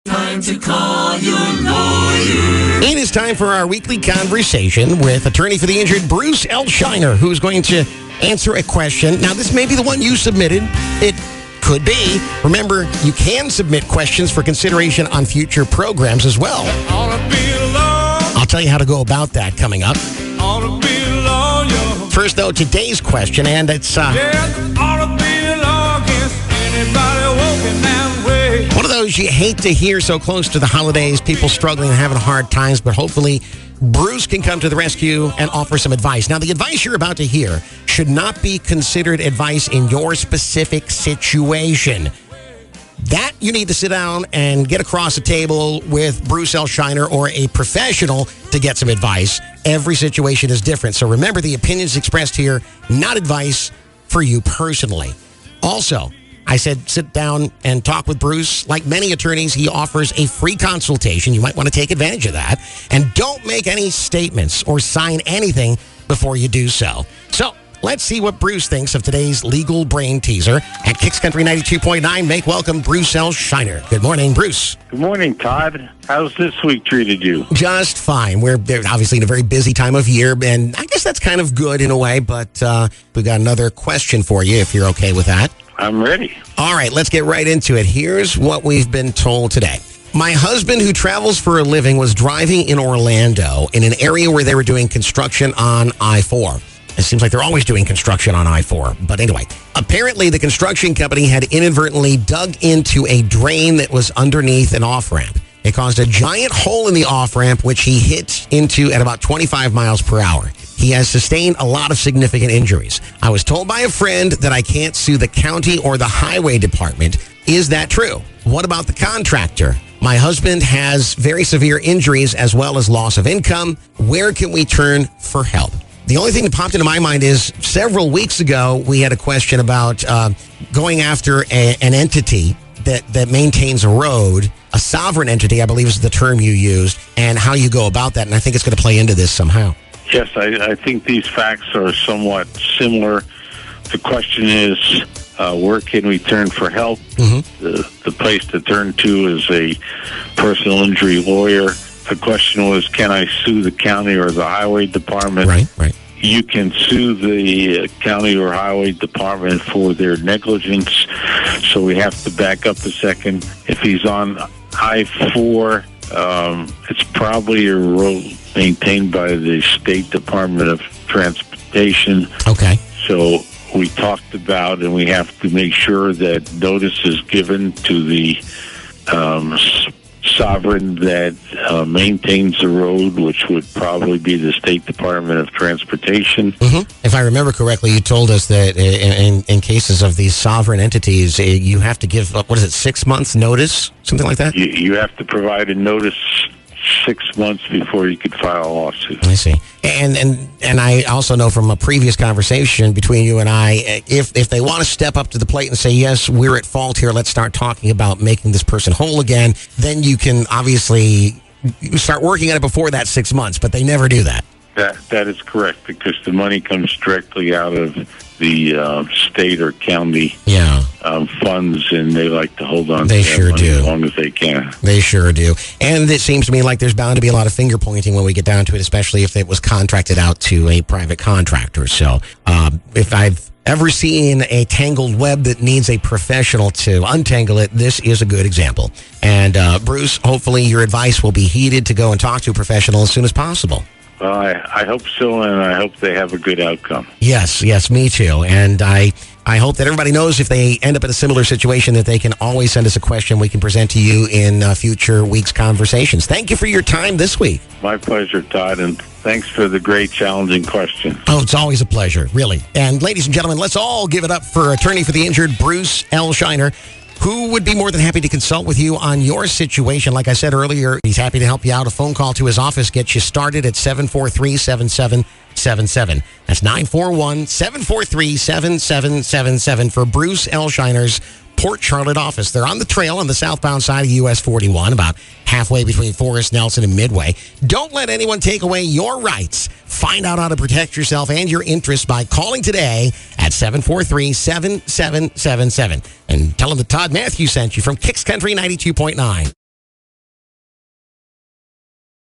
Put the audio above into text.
Time to call your lawyer. It is time for our weekly conversation with attorney for the injured, Bruce L. Scheiner, who's going to answer a question. Now, this may be the one you submitted. It could be. Remember, you can submit questions for consideration on future programs as well. I'll tell you how to go about that coming up. First, though, today's question, and it's one of those you hate to hear so close to the holidays, people struggling and having hard times, but hopefully Bruce can come to the rescue and offer some advice. Now, the advice you're about to hear should not be considered advice in your specific situation. That you need to sit down and get across the table with Bruce L. Scheiner or a professional to get some advice. Every situation is different. So remember, the opinions expressed here, not advice for you personally. Also, I said sit down and talk with Bruce. Like many attorneys, he offers a free consultation. You might want to take advantage of that. And don't make any statements or sign anything before you do so. So let's see what Bruce thinks of today's legal brain teaser. At Kicks Country 92.9, make welcome Bruce L. Scheiner. Good morning, Bruce. Good morning, Todd. How's this week treated you? Just fine. We're obviously in a very busy time of year, and I guess that's kind of good in a way, but we've got another question for you if you're okay with that. I'm ready. All right, let's get right into it. Here's what we've been told today. My husband, who travels for a living, was driving in Orlando in an area where they were doing construction on I-4. It seems like they're always doing construction on I-4. But anyway, apparently the construction company had inadvertently dug into a drain that was underneath an off-ramp. It caused a giant hole in the off-ramp, which he hit into at about 25 miles per hour. He has sustained a lot of significant injuries. I was told by a friend that I can't sue the county or the highway department. Is that true? What about the contractor? My husband has very severe injuries as well as loss of income. Where can we turn for help? The only thing that popped into my mind is several weeks ago, we had a question about going after an entity that maintains a road, a sovereign entity, I believe is the term you used, and how you go about that. And I think it's going to play into this somehow. Yes, I think these facts are somewhat similar. The question is, where can we turn for help? Mm-hmm. The place to turn to is a personal injury lawyer. The question was, can I sue the county or the highway department? Right. You can sue the county or highway department for their negligence. So we have to back up a second. If he's on I-4, it's probably a road maintained by the State Department of Transportation. Okay. So we talked about, and we have to make sure that notice is given to the sovereign that maintains the road, which would probably be the State Department of Transportation. Mm-hmm. If I remember correctly, you told us that in cases of these sovereign entities, you have to give, 6 months notice? Something like that? You have to provide a notice 6 months before you could file a lawsuit. I see. And I also know from a previous conversation between you and I, if they want to step up to the plate and say, yes, we're at fault here, let's start talking about making this person whole again, then you can obviously start working on it before that 6 months, but they never do that. That is correct, because the money comes directly out of the state or county funds, and they like to hold on to that money as long as they can. They sure do. And it seems to me like there's bound to be a lot of finger pointing when we get down to it, especially if it was contracted out to a private contractor. So if I've ever seen a tangled web that needs a professional to untangle it, this is a good example. And Bruce, hopefully your advice will be heeded to go and talk to a professional as soon as possible. Well, I hope so, and I hope they have a good outcome. Yes, me too. And I hope that everybody knows if they end up in a similar situation that they can always send us a question we can present to you in future weeks' conversations. Thank you for your time this week. My pleasure, Todd, and thanks for the great, challenging question. Oh, it's always a pleasure, really. And ladies and gentlemen, let's all give it up for attorney for the injured, Bruce L. Scheiner, who would be more than happy to consult with you on your situation. Like I said earlier, he's happy to help you out. A phone call to his office gets you started at 743-7777. That's 941-743-7777 for Bruce L. Scheiner's Port Charlotte office. They're on the trail on the southbound side of US 41, about halfway between Forest Nelson and Midway. Don't let anyone take away your rights. Find out how to protect yourself and your interests by calling today at 743-7777. And tell them that Todd Matthews sent you from Kicks Country 92.9.